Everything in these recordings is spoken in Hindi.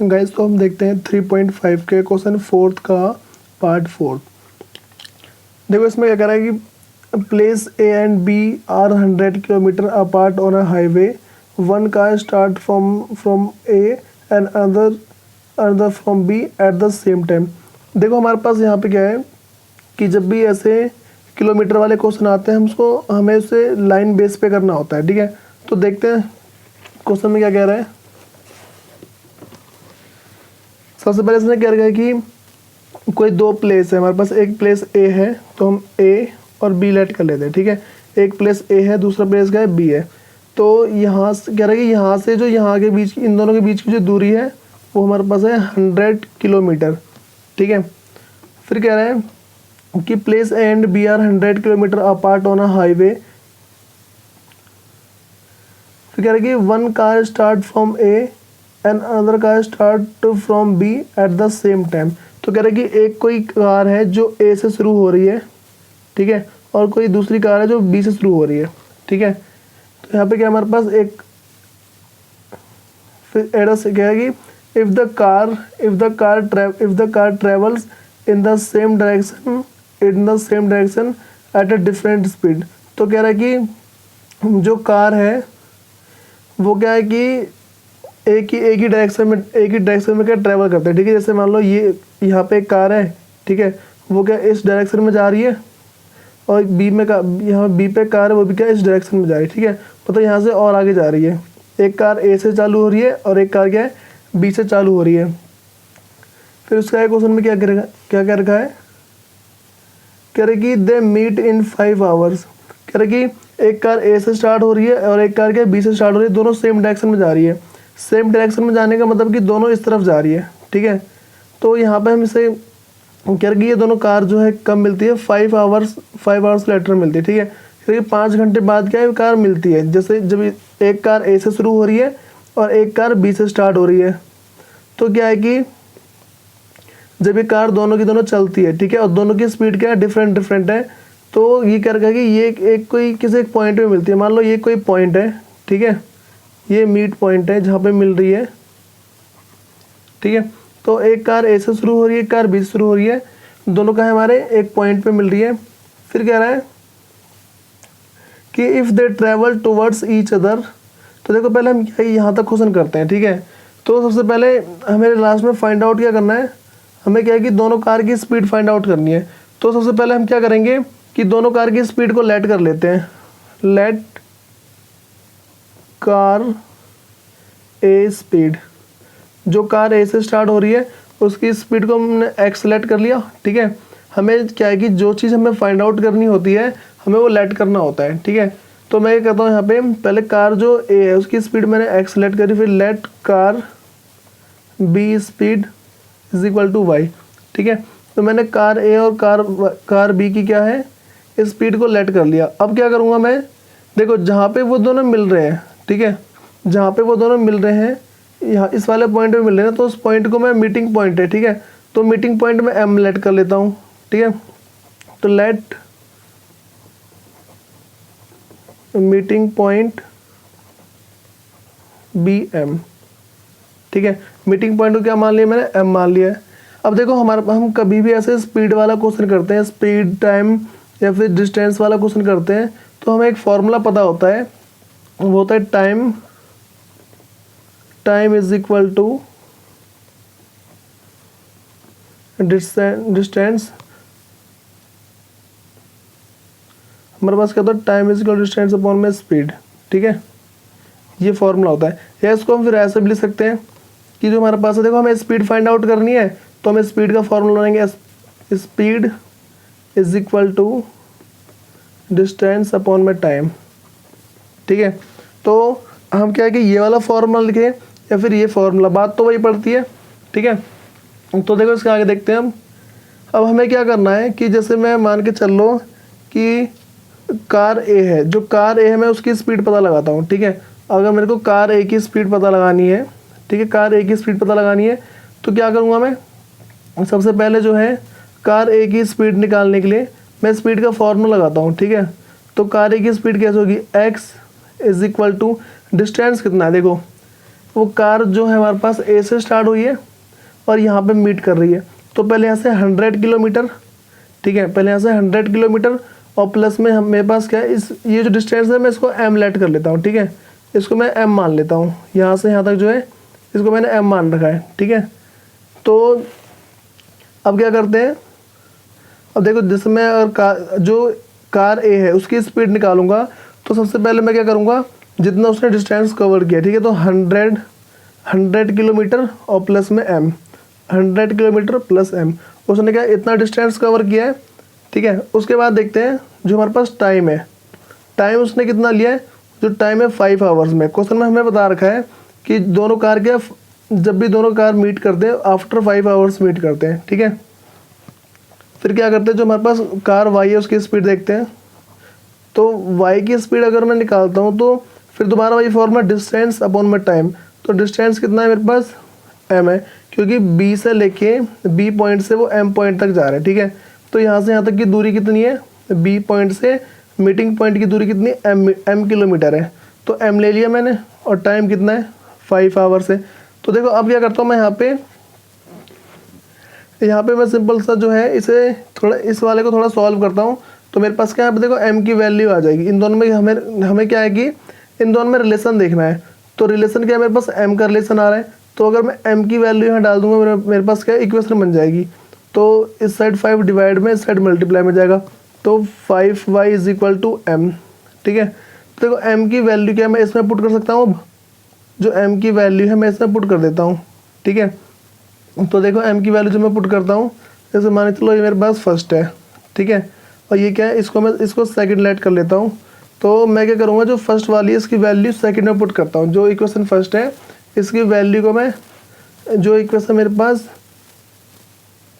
गाइस तो हम देखते हैं 3.5 के क्वेश्चन फोर्थ का पार्ट 4। देखो इसमें क्या कह रहा है कि place A and B are 100 kilometre apart on a highway, one car start from A and another from B at the same time. देखो हमारे पास यहाँ पे क्या है कि जब भी ऐसे किलोमीटर वाले क्वेश्चन आते हैं हमें उसे लाइन बेस पे करना होता है। ठीक है, तो देखते हैं क्वेश्चन में क्या कह रहा है। सबसे पहले इसने क्या रखा है कि कोई दो प्लेस है हमारे पास, एक प्लेस ए है तो हम ए और बी लेट कर लेते हैं। ठीक है, एक प्लेस ए है, दूसरा प्लेस क्या है बी है। तो यहाँ से कह रहा है कि यहाँ से जो यहाँ के बीच इन दोनों के बीच की जो दूरी है वो हमारे पास है 100 किलोमीटर। ठीक है, फिर कह रहा है कि place A and B are 100 kilometre apart on a highway. फिर कह रहा है कि one car start from A and another car start from B at the same time. तो कह रहा है कि एक कोई कार है जो ए से शुरू हो रही है, ठीक है, और कोई दूसरी कार है जो बी से शुरू हो रही है। ठीक है, तो यहाँ पे क्या हमारे पास एक फिर एड्रेस क्या है कि if the car travels in the same direction at a different speed. तो कह रहा है कि जो कार है वो क्या है कि एक ही डायरेक्शन में क्या ट्रैवल करते हैं। ठीक है, जैसे मान लो ये यहाँ पे एक कार है, ठीक है, वो क्या इस डायरेक्शन में जा रही है, और यहाँ बी पे कार है वो भी क्या इस डायरेक्शन में जा रही है। ठीक है, मतलब यहाँ से और आगे जा रही है। एक कार ए से चालू हो रही है और एक कार क्या है बी से चालू हो रही है। फिर उसका क्वेश्चन में क्या कह रखा है, कह रहे कि दे मीट इन 5 आवर्स। कह रहे कि एक कार ए से स्टार्ट हो रही है और एक कार क्या बी से स्टार्ट हो रही है, दोनों सेम डायरेक्शन में जा रही है। सेम डायरेक्शन में जाने का मतलब कि दोनों इस तरफ जा रही है। ठीक है, तो यहाँ पे हम इसे कह रहे कि ये दोनों कार जो है कब मिलती है, 5 आवर्स लेटर मिलती है। ठीक है, क्योंकि 5 घंटे बाद क्या है कार मिलती है। जैसे जब एक कार ए से शुरू हो रही है और एक कार बी से स्टार्ट हो रही है, तो क्या है कि जब ये कार दोनों की दोनों चलती है, ठीक है, और दोनों की स्पीड क्या है डिफरेंट है, तो ये क्या रखा है कि ये एक कोई किसी एक पॉइंट पे मिलती है। मान लो ये कोई पॉइंट है, ठीक है, ये मीट पॉइंट है जहाँ पे मिल रही है। ठीक है, तो एक कार ए से शुरू हो रही है, एक कार बी से शुरू हो रही है, दोनों का हमारे एक पॉइंट पे मिल रही है। फिर कह रहा है कि if they travel towards each other. तो देखो पहले हम यहाँ तक क्वेश्चन करते हैं। ठीक है, तो सबसे पहले हमें लास्ट में फाइंड आउट क्या करना है, हमें क्या है कि दोनों कार की स्पीड फाइंड आउट करनी है। तो सबसे पहले हम क्या करेंगे कि दोनों कार की स्पीड को लेट कर लेते हैं। लेट कार ए स्पीड, जो कार ए से स्टार्ट हो रही है उसकी स्पीड को हमने एक्स लेट कर लिया। ठीक है, हमें क्या है कि जो चीज़ हमें फाइंड आउट करनी होती है हमें वो लेट करना होता है। ठीक है, तो मैं ये कहता हूँ यहाँ पे पहले कार जो ए है उसकी स्पीड मैंने एक्स लेट करी, फिर let car B speed is equal to Y. ठीक है, तो मैंने कार ए और कार बी की क्या है स्पीड को लेट कर लिया। अब क्या करूँगा मैं, देखो जहाँ पे वो दोनों मिल रहे हैं, ठीक है, जहाँ पे वो दोनों मिल रहे हैं यहाँ इस वाले पॉइंट पे मिल रहे हैं, तो उस पॉइंट को मैं मीटिंग पॉइंट है, ठीक है, तो मीटिंग पॉइंट में एम लेट कर लेता हूँ। ठीक है, तो let meeting point B M. ठीक है, मीटिंग पॉइंट को क्या मान लिया मैंने, एम मान लिया है। अब देखो हम कभी भी ऐसे स्पीड वाला क्वेश्चन करते हैं, स्पीड टाइम या फिर डिस्टेंस वाला क्वेश्चन करते हैं, तो हमें एक फॉर्मूला पता होता है, वो होता है time is equal to distance. हमारे पास क्या होता है, time is equal to distance upon में स्पीड। ठीक है, ये फॉर्मूला होता है। या इसको हम फिर ऐसे भी लिख सकते हैं कि जो हमारे पास है, देखो हमें स्पीड फाइंड आउट करनी है तो हमें स्पीड का फॉर्मूला बनाएंगे, speed is equal to distance upon में टाइम। ठीक है, तो हम क्या है कि ये वाला फॉर्मूला लिखें या फिर ये फॉर्मूला, बात तो वही पड़ती है। ठीक है, तो देखो इसके आगे देखते हैं हम। अब हमें क्या करना है कि जैसे मैं मान के चल लो कि कार ए है, जो कार ए है मैं उसकी स्पीड पता लगाता हूँ। ठीक है, अगर मेरे को कार ए की स्पीड पता लगानी है, ठीक है, कार ए की स्पीड पता लगानी है, तो क्या करूँगा मैं, सबसे पहले जो है कार ए की स्पीड निकालने के लिए मैं स्पीड का फॉर्मूला लगाता हूँ। ठीक है, तो कार ए की स्पीड कैसे होगी, X is equal to distance कितना है, देखो वो कार जो है हमारे पास ए से स्टार्ट हुई है और यहाँ पे मीट कर रही है। तो पहले यहाँ से 100 किलोमीटर, ठीक है, पहले यहाँ से 100 किलोमीटर और प्लस में हम मेरे पास क्या है, इस ये जो डिस्टेंस है मैं इसको एम लेट कर लेता हूँ, ठीक है, इसको मैं एम मान लेता हूँ। यहाँ से यहाँ तक जो है इसको मैंने एम मान रखा है, ठीक है। तो अब क्या करते हैं, अब देखो जिसमें अगर जो कार ए है उसकी स्पीड निकालूंगा तो सबसे पहले मैं क्या करूँगा, जितना उसने डिस्टेंस कवर किया, ठीक है, तो 100 किलोमीटर और प्लस में एम, 100 किलोमीटर प्लस एम, उसने क्या इतना डिस्टेंस कवर किया है, ठीक है। उसके बाद देखते हैं जो हमारे पास टाइम है, टाइम उसने कितना लिया है, जो टाइम है 5 आवर्स में। क्वेश्चन में हमें बता रखा है कि दोनों कार के जब भी दोनों कार मीट करते हैं आफ्टर 5 आवर्स मीट करते हैं, ठीक है। फिर क्या करते हैं, जो हमारे पास कार वाई है उसकी स्पीड देखते हैं। तो वाई की स्पीड अगर मैं निकालता हूँ तो फिर दोबारा वही फॉर्मूला डिस्टेंस अपॉन में टाइम। तो डिस्टेंस कितना है मेरे पास, एम है, क्योंकि बी से लेके बी पॉइंट से वो एम पॉइंट तक जा रहे हैं, ठीक है। तो यहाँ से यहाँ तक की दूरी कितनी है, बी पॉइंट से मीटिंग पॉइंट की दूरी कितनी, एम किलोमीटर है। तो एम ले लिया मैंने और टाइम कितना है 5 आवर्स है। तो देखो अब क्या करता हूँ मैं यहाँ पे मैं सिंपल सा जो है इसे थोड़ा इस वाले को थोड़ा सॉल्व करता हूँ। तो मेरे पास क्या है, देखो m की वैल्यू आ जाएगी। इन दोनों में हमें क्या है कि इन दोनों में रिलेशन देखना है। तो रिलेशन क्या है, मेरे पास m का रिलेशन आ रहा है। तो अगर मैं m की वैल्यू यहाँ डाल दूंगा मेरे पास क्या इक्वेशन बन जाएगी। तो इस साइड 5 डिवाइड में इस साइड मल्टीप्लाई में जाएगा। तो 5y is equal to m, ठीक है। तो देखो m की वैल्यू क्या है, मैं इसमें पुट कर सकता हूँ। अब जो m की वैल्यू है मैं इसमें पुट कर देता हूँ, ठीक है। तो देखो m की वैल्यू जो मैं पुट करता हूँ, जैसे मान के चलो ये मेरे पास फर्स्ट है, ठीक है, और ये क्या है, इसको सेकंड लेट कर लेता हूँ। तो मैं क्या करूँगा, जो फर्स्ट वाली है इसकी वैल्यू सेकंड में पुट करता हूँ। जो इक्वेशन फर्स्ट है इसकी वैल्यू को मैं, जो इक्वेशन मेरे पास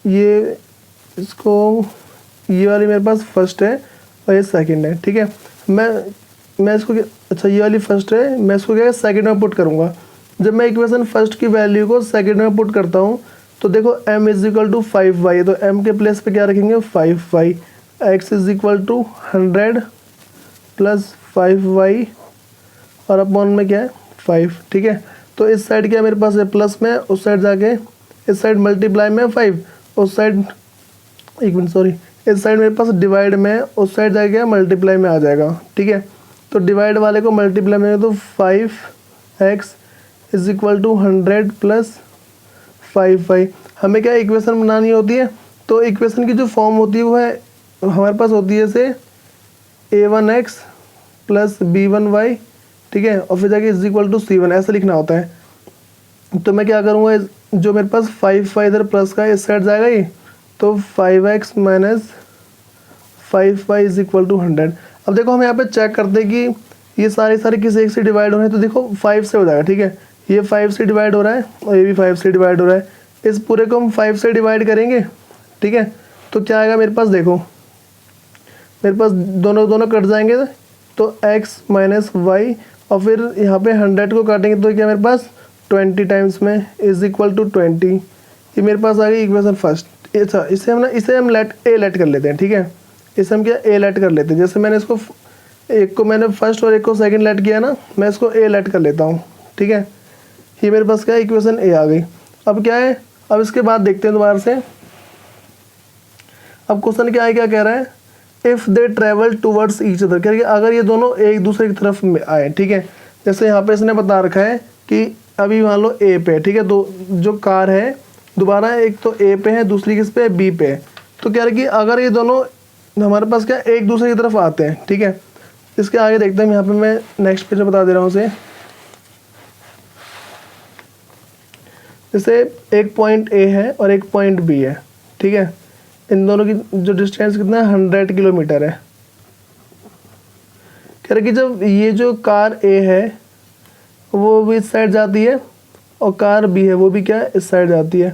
ये वाली मेरे पास फर्स्ट है और ये सेकंड है, ठीक है। मैं इसको अच्छा ये वाली फर्स्ट है, मैं इसको क्या सेकंड में पुट करूँगा। जब मैं इक्वेशन फर्स्ट की वैल्यू को सेकंड में पुट करता हूँ तो देखो m is equal to 5y, तो m के प्लेस पे क्या रखेंगे 5y, x is equal to 100 plus 5y और अपॉन में क्या है 5, ठीक है। तो इस साइड क्या मेरे पास है प्लस में, उस साइड जाके इस साइड मल्टीप्लाई में 5, उस साइड एक मिनट सॉरी, इस साइड मेरे पास डिवाइड में, उस साइड जाके मल्टीप्लाई में आ जाएगा, ठीक है। तो डिवाइड वाले को मल्टीप्लाई में तो 5x is equal to 100 plus 5y। हमें क्या इक्वेशन बनानी होती है, तो इक्वेशन की जो फॉर्म होती है वो है हमारे पास होती है से a1x प्लस b1y, ठीक है, और फिर जाके इज इक्वल टू c1, ऐसा लिखना होता है। तो मैं क्या करूँगा, जो मेरे पास 5y इधर प्लस का इस साइड जाएगा ये, तो 5x minus 5y is equal to 100। अब देखो हम यहाँ पे चेक करते हैं कि ये सारे किस एक से डिवाइड हो रहे हैं। तो देखो 5 से हो जाएगा, ठीक है, ये 5 से डिवाइड हो रहा है और ये भी 5 से डिवाइड हो रहा है। इस पूरे को हम 5 से डिवाइड करेंगे, ठीक है। तो क्या आएगा मेरे पास, देखो मेरे पास दोनों कट जाएंगे, तो x माइनस वाई और फिर यहाँ पे 100 को काटेंगे तो क्या मेरे पास 20 टाइम्स में इज इक्वल टू 20। ये मेरे पास आ गई इक्वेशन फर्स्ट। अच्छा इसे हम ए लेट कर लेते हैं, ठीक है, इसे हम क्या ए लेट कर लेते हैं। जैसे मैंने इसको एक को मैंने फर्स्ट और एक को सेकंड लेट किया ना, मैं इसको ए लेट कर लेता हूँ, ठीक है। ये मेरे पास क्या है इक्वेशन ए आ गई। अब क्या है, अब इसके बाद देखते हैं दोबारा से। अब क्वेश्चन क्या है, क्या कह रहा है, if they travel towards each other, कह अगर ये दोनों एक दूसरे की तरफ में आए, ठीक है। जैसे यहाँ पे इसने बता रखा है कि अभी मान लो ए पे, ठीक है, तो जो कार है दोबारा एक तो ए पे है, दूसरी किस पे है, बी पे है। तो कह रहे कि अगर ये दोनों हमारे पास क्या एक दूसरे की तरफ आते हैं, ठीक है। इसके आगे देखते हैं, यहाँ पे मैं नेक्स्ट पेज में बता दे रहा हूँ उसे। जैसे एक पॉइंट ए है और एक पॉइंट बी है, ठीक है, इन दोनों की जो डिस्टेंस कितना है 100 किलोमीटर है। कह रहे कि जब ये जो कार ए है वो भी इस साइड जाती है और कार बी है वो भी क्या इस साइड जाती है।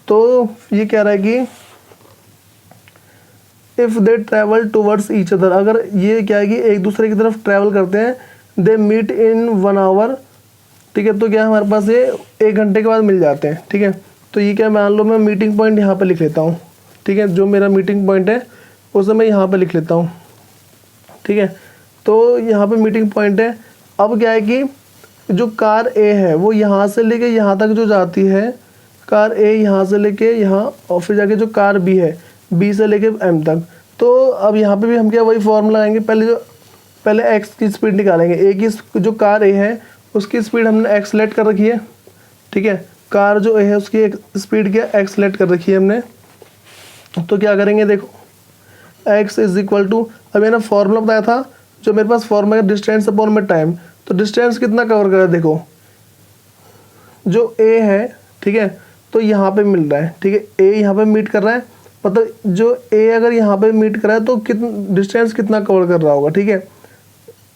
तो ये कह रहा है कि if they travel towards each other, अगर ये क्या है कि एक दूसरे की तरफ ट्रैवल करते हैं, दे मीट इन 1 आवर, ठीक है। तो क्या हमारे पास ये 1 घंटे के बाद मिल जाते हैं, ठीक है। तो ये क्या मान लो मैं मीटिंग पॉइंट यहाँ पे लिख लेता हूँ, ठीक है, जो मेरा मीटिंग पॉइंट है उसे मैं यहाँ पे लिख लेता हूँ, ठीक है। तो यहाँ पे मीटिंग पॉइंट है। अब क्या है कि जो कार ए है वो यहाँ से लेके यहाँ तक जो जाती है, कार ए यहाँ से लेके यहाँ, और फिर जाके जो कार बी है, बी से लेके एम तक। तो अब यहाँ पे भी हम क्या वही फॉर्मूला लगाएंगे, पहले एक्स की स्पीड निकालेंगे। ए की जो कार ए है उसकी स्पीड हमने एक्स लेट कर रखी है, ठीक है। कार जो ए है उसकी स्पीड क्या एक्स लेट कर रखी है हमने। तो क्या करेंगे, देखो x इज इक्वल टू, अब मैंने फॉर्मूला बताया था जो मेरे पास फॉर्मूला है डिस्टेंस अपॉन में टाइम। तो डिस्टेंस कितना कवर कर रहा है, देखो जो a है, ठीक है, तो यहाँ पे मिल रहा है, ठीक है, a यहाँ पे मीट कर रहा है, मतलब जो a अगर यहाँ पे मीट कर रहा है तो डिस्टेंस कितना कवर कर रहा होगा, ठीक है।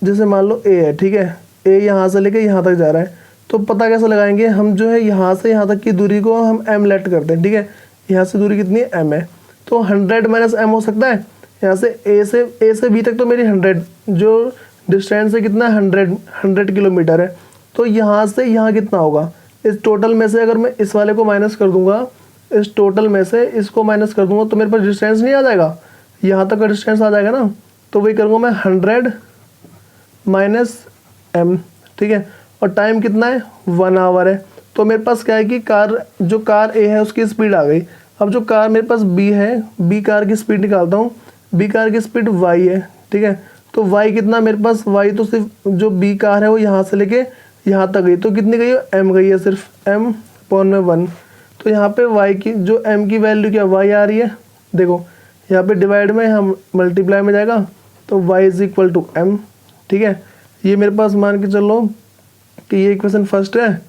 जैसे मान लो a है, ठीक है, a यहाँ से लेके यहाँ तक जा रहा है, तो पता कैसे लगाएंगे हम, जो है यहाँ से यहाँ तक की दूरी को हम m लेट करते हैं, ठीक है। यहाँ से दूरी कितनी है, m है, तो 100 माइनस m हो सकता है। यहाँ से a से b तक तो मेरी 100, जो डिस्टेंस है कितना 100 किलोमीटर है। तो यहाँ से यहाँ कितना होगा, इस टोटल में से अगर मैं इस वाले को माइनस कर दूंगा, इस टोटल में से इसको माइनस कर दूंगा, तो मेरे पास डिस्टेंस नहीं आ जाएगा, यहाँ तक का डिस्टेंस आ जाएगा ना। तो वही करूँगा मैं 100 माइनस m, ठीक है, और टाइम कितना है 1 आवर है। तो मेरे पास क्या है कि जो कार ए है उसकी स्पीड आ गई। अब जो कार मेरे पास बी है, बी कार की स्पीड निकालता हूँ। बी कार की स्पीड y है, ठीक है। तो y कितना मेरे पास, y तो सिर्फ जो बी कार है वो यहाँ से लेके यहाँ तक गई, तो कितनी गई है, m गई है, सिर्फ m अपॉन में 1। तो यहाँ पे y की जो m की वैल्यू क्या y आ रही है, देखो यहाँ पे डिवाइड में हम मल्टीप्लाई में जाएगा, तो y is equal to m, ठीक है। ये मेरे पास मान के चलो कि ये इक्वेशन फर्स्ट है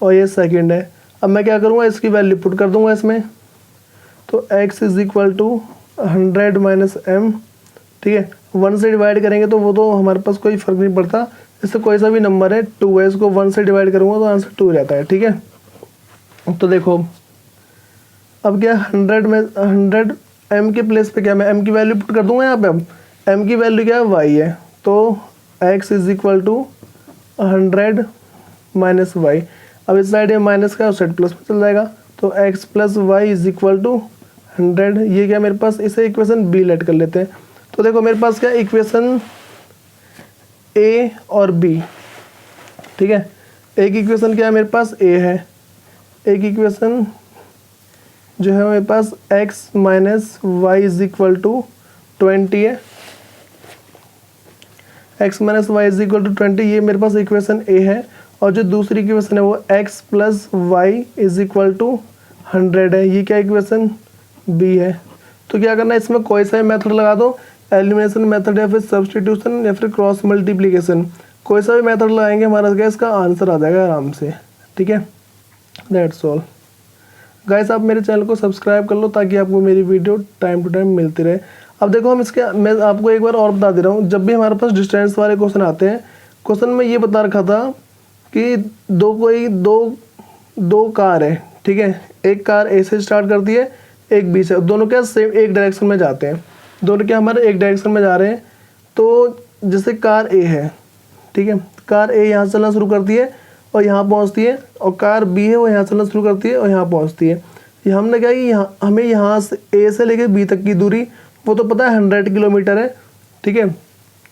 और ये सेकंड है। अब मैं क्या करूँगा, इसकी वैल्यू पुट कर दूंगा इसमें। तो x is equal to 100 minus m, ठीक है, 1 से डिवाइड करेंगे तो वो तो हमारे पास कोई फ़र्क नहीं पड़ता, इससे कोई सा भी नंबर है 2 है, इसको 1 से डिवाइड करूँगा तो आंसर 2 रहता है, ठीक है। तो देखो अब क्या 100 m के प्लेस पे क्या मैं m की वैल्यू पुट कर दूंगा यहाँ पे। अब m की वैल्यू क्या है, y है, तो x is equal to 100 minus y। अब इस साइड ये माइनस का, उस साइड प्लस में चल जाएगा, तो x plus Y is equal to 100। ये क्या मेरे पास, इसे इक्वेशन बी लेट कर लेते हैं। तो देखो मेरे पास क्या इक्वेशन a और b, ठीक है। एक इक्वेशन क्या है मेरे पास, a है, एक इक्वेशन जो है मेरे पास x minus Y is equal to 20 है, x minus Y is equal to 20, ये मेरे पास इक्वेशन a है। और जो दूसरी इक्वेशन है वो x plus Y is equal to 100 है, ये क्या इक्वेशन b है। तो क्या करना है, इसमें कोई सा मेथड लगा दो, एलिमिनेशन मेथड या फिर सब्स्टिट्यूशन या फिर क्रॉस मल्टीप्लिकेशन, कोई सा भी मेथड लगाएंगे हमारा क्या इसका आंसर आ जाएगा आराम से, ठीक है। दैट्स ऑल गाइस, आप मेरे चैनल को सब्सक्राइब कर लो ताकि आपको मेरी वीडियो टाइम टू टाइम मिलती रहे। अब देखो मैं आपको एक बार और बता दे रहा हूँ, जब भी हमारे पास डिस्टेंस वाले क्वेश्चन आते हैं, क्वेश्चन में ये बता रखा था कि दो कार है, ठीक है, एक कार ए से स्टार्ट करती है, एक बी से, दोनों क्या सेम एक डायरेक्शन में जाते हैं, दोनों क्या हमारे एक डायरेक्शन में जा रहे हैं। तो जैसे कार ए है, ठीक है, कार ए यहाँ चलना शुरू करती है और यहाँ पहुँचती है, और कार बी है वो यहाँ चलना शुरू करती है और यहाँ पहुँचती है। ये हमने क्या कि हमें यहाँ से ए से लेकर बी तक की दूरी वो तो पता है 100 किलोमीटर है, ठीक है।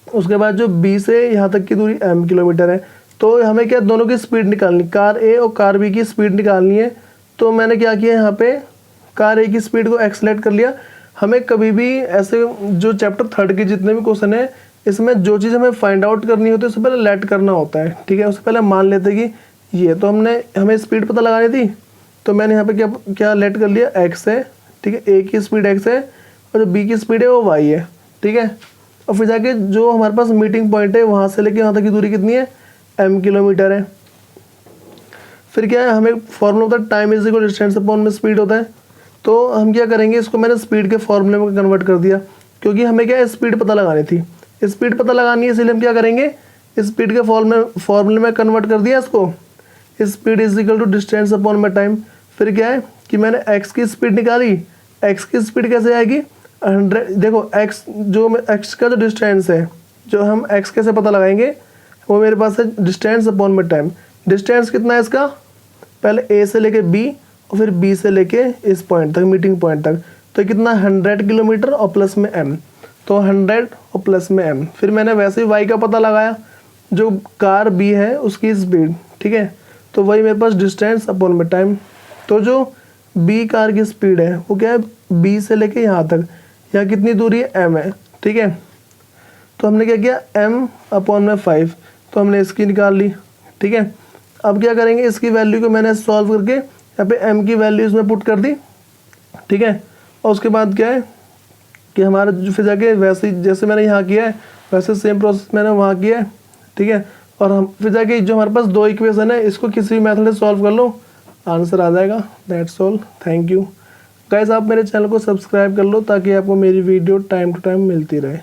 उसके बाद जो बी से यहाँ तक की दूरी m किलोमीटर है। तो हमें क्या दोनों की स्पीड निकालनी, कार ए और कार बी की स्पीड निकालनी है। तो मैंने क्या किया, यहाँ पे कार ए की स्पीड को एक्सलेट कर लिया। हमें कभी भी ऐसे जो चैप्टर 3 के जितने भी क्वेश्चन है, इसमें जो चीज़ हमें फाइंड आउट करनी होती है उससे पहले लेट करना होता है, ठीक है। उससे पहले मान लेते कि ये, तो हमें स्पीड पता लगानी थी, तो मैंने यहाँ पे क्या लेट कर लिया, x है, ठीक है, ए की स्पीड x है और जो बी की स्पीड है वो y है, ठीक है। और फिर जाके जो हमारे पास मीटिंग पॉइंट है वहाँ से लेके यहाँ तक की दूरी कितनी है, m किलोमीटर है। फिर क्या है, हमें फॉर्मूला होता है time is equal distance upon में स्पीड होता है। तो हम क्या करेंगे, इसको मैंने स्पीड के फॉर्मूले में कन्वर्ट कर दिया, क्योंकि हमें क्या है स्पीड पता लगानी थी, स्पीड पता लगानी है, इसलिए हम क्या करेंगे, स्पीड के फॉर्मूले में कन्वर्ट कर दिया इसको, speed is equal to distance upon में टाइम। फिर क्या है कि मैंने x की स्पीड निकाली, x की स्पीड कैसे आएगी 100, देखो x का जो डिस्टेंस है, जो हम x कैसे पता लगाएंगे, वो मेरे पास है डिस्टेंस अपॉन में टाइम। डिस्टेंस कितना है इसका, पहले a से लेके b और फिर b से लेके इस पॉइंट तक, मीटिंग पॉइंट तक, तो कितना 100 किलोमीटर और प्लस में m, तो 100 और प्लस में m। फिर मैंने वैसे ही y का पता लगाया, जो कार बी है उसकी स्पीड, ठीक है। तो वही मेरे पास डिस्टेंस अपॉन में टाइम। तो जो बी कार की स्पीड है वो क्या है, बी से लेके यहाँ तक, यहाँ कितनी दूरी है, एम है, ठीक है। तो हमने क्या किया, एम अपॉन में 5, तो हमने इसकी निकाल ली, ठीक है। अब क्या करेंगे, इसकी वैल्यू को मैंने सॉल्व करके यहाँ पे एम की वैल्यू इसमें पुट कर दी, ठीक है। और उसके बाद क्या है कि हमारा जो फिर जाके वैसे ही जैसे मैंने यहाँ किया है वैसे सेम प्रोसेस मैंने वहाँ किया है, ठीक है। और हम फिर जाके जो हमारे पास दो इक्वेशन है इसको किसी भी मेथड से सॉल्व कर लो, आंसर आ जाएगा। That's all, thank you guys. आप मेरे चैनल को सब्सक्राइब कर लो ताकि आपको मेरी वीडियो टाइम टू टाइम मिलती रहे।